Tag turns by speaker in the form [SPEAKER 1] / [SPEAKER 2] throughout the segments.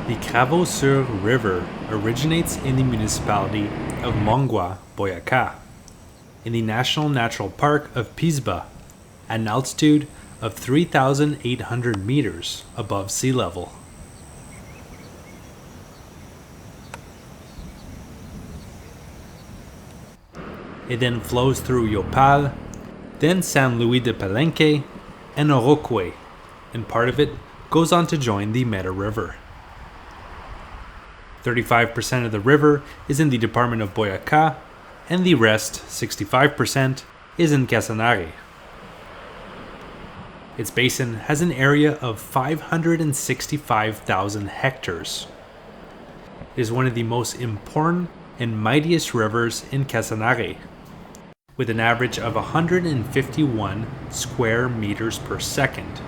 [SPEAKER 1] The Cravo Sur River originates in the municipality of Mongua, Boyacá, in the National Natural Park of Pisba, at an altitude of 3,800 meters above sea level. It then flows through Yopal, then San Luis de Palenque, and Oroque, and part of it goes on to join the Meta River. 35% of the river is in the department of Boyacá, and the rest, 65%, is in Casanare. Its basin has an area of 565,000 hectares. It is one of the most important and mightiest rivers in Casanare, with an average of 151 square meters per second.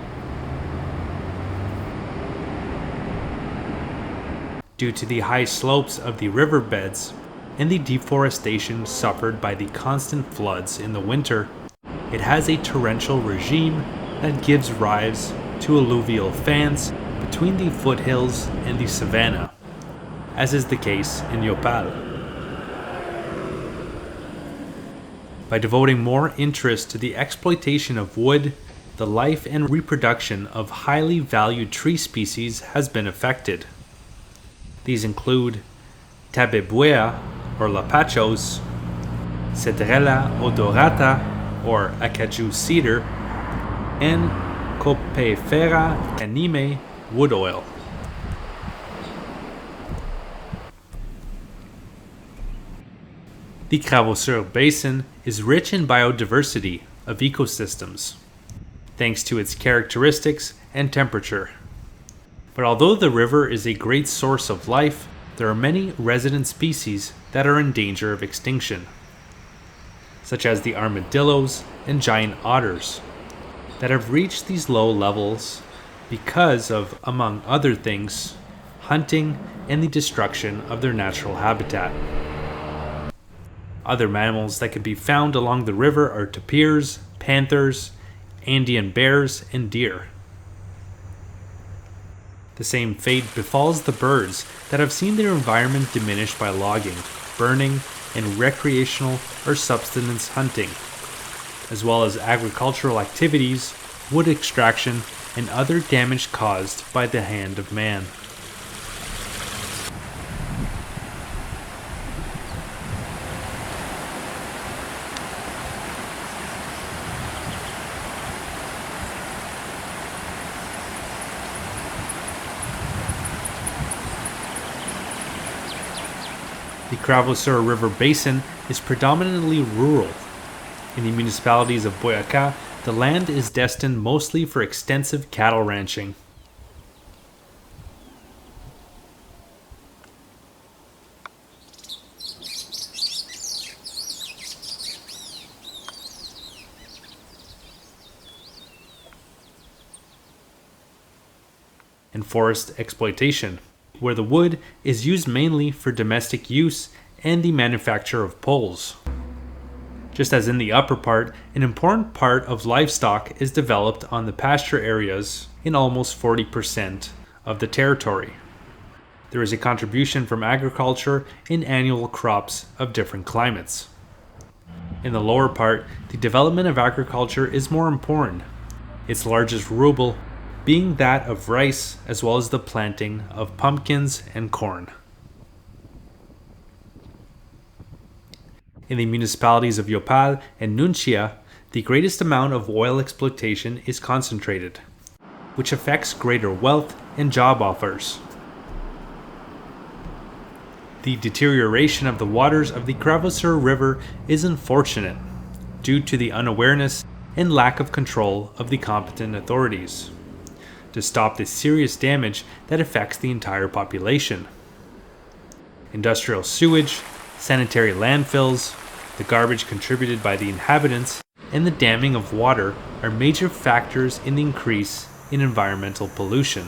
[SPEAKER 1] Due to the high slopes of the riverbeds and the deforestation suffered by the constant floods in the winter, it has a torrential regime that gives rise to alluvial fans between the foothills and the savanna, as is the case in Yopal. By devoting more interest to the exploitation of wood, the life and reproduction of highly valued tree species has been affected. These include Tabebuea or lapachos, Cedrela odorata or acajou cedar, and Copaifera anime wood oil. The Cravo Sur Basin is rich in biodiversity of ecosystems, thanks to its characteristics and temperature. But although the river is a great source of life, there are many resident species that are in danger of extinction, such as the armadillos and giant otters, that have reached these low levels because of, among other things, hunting and the destruction of their natural habitat. Other mammals that can be found along the river are tapirs, panthers, Andean bears, and deer. The same fate befalls the birds that have seen their environment diminished by logging, burning, and recreational or subsistence hunting, as well as agricultural activities, wood extraction, and other damage caused by the hand of man. The Cravo Sur River Basin is predominantly rural. In the municipalities of Boyacá, the land is destined mostly for extensive cattle ranching. And forest exploitation, where the wood is used mainly for domestic use and the manufacture of poles. Just as in the upper part, an important part of livestock is developed on the pasture areas in almost 40% of the territory. There is a contribution from agriculture in annual crops of different climates. In the lower part, the development of agriculture is more important, its largest ruble being that of rice, as well as the planting of pumpkins and corn. In the municipalities of Yopal and Nunchia, the greatest amount of oil exploitation is concentrated, which affects greater wealth and job offers. The deterioration of the waters of the Cravo Sur River is unfortunate, due to the unawareness and lack of control of the competent authorities to stop this serious damage that affects the entire population. Industrial sewage, sanitary landfills, the garbage contributed by the inhabitants, and the damming of water are major factors in the increase in environmental pollution.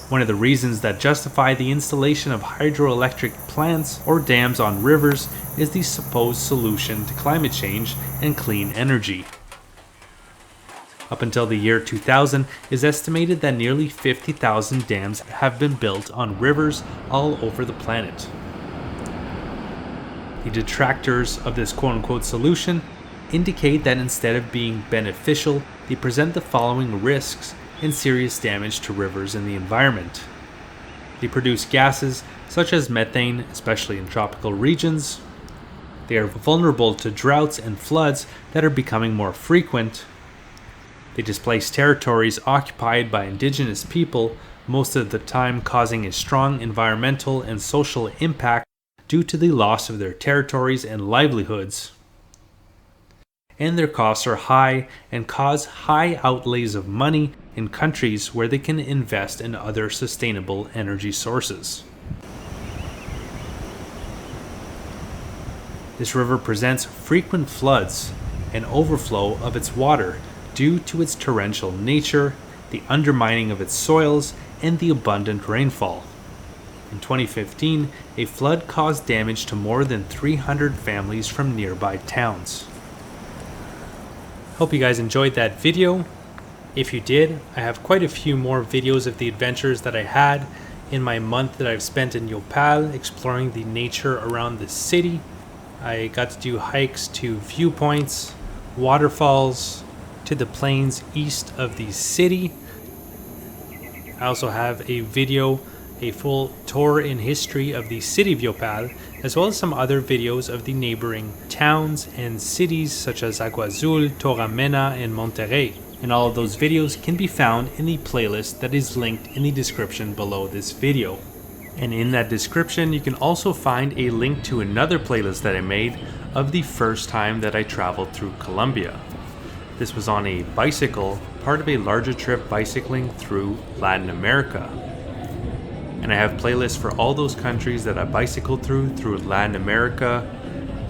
[SPEAKER 1] One of the reasons that justify the installation of hydroelectric plants or dams on rivers is the supposed solution to climate change and clean energy. Up until the year 2000, it is estimated that nearly 50,000 dams have been built on rivers all over the planet. The detractors of this quote-unquote solution indicate that instead of being beneficial, they present the following risks and serious damage to rivers and the environment. They produce gases such as methane, especially in tropical regions. They are vulnerable to droughts and floods that are becoming more frequent. They displace territories occupied by indigenous people, most of the time causing a strong environmental and social impact due to the loss of their territories and livelihoods. And their costs are high and cause high outlays of money in countries where they can invest in other sustainable energy sources. This river presents frequent floods and overflow of its water due to its torrential nature, the undermining of its soils, and the abundant rainfall. In 2015, a flood caused damage to more than 300 families from nearby towns. Hope you guys enjoyed that video. If you did, I have quite a few more videos of the adventures that I had in my month that I've spent in Yopal exploring the nature around the city. I got to do hikes to viewpoints, waterfalls, to the plains east of the city. I also have a video, a full tour in history of the city of Yopal, as well as some other videos of the neighboring towns and cities such as Agua Azul, Toramena, and Monterrey. And all of those videos can be found in the playlist that is linked in the description below this video. And in that description, you can also find a link to another playlist that I made of the first time that I traveled through Colombia. This was on a bicycle, part of a larger trip bicycling through Latin America. And I have playlists for all those countries that I bicycled through Latin America,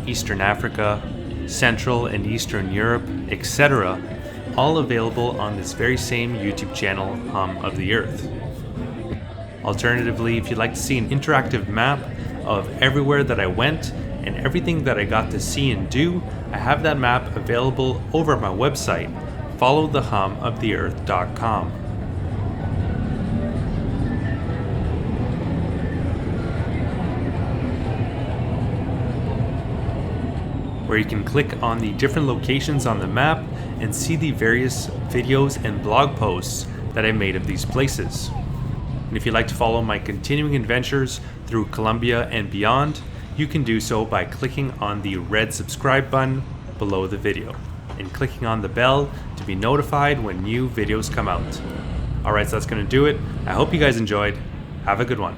[SPEAKER 1] Eastern Africa, Central and Eastern Europe, etc., all available on this very same YouTube channel, Hum of the Earth. Alternatively, if you'd like to see an interactive map of everywhere that I went and everything that I got to see and do, I have that map available over at my website, followthehumoftheearth.com. Where you can click on the different locations on the map and see the various videos and blog posts that I made of these places. And if you'd like to follow my continuing adventures through Colombia and beyond, you can do so by clicking on the red subscribe button below the video and clicking on the bell to be notified when new videos come out. Alright, so that's going to do it. I hope you guys enjoyed. Have a good one.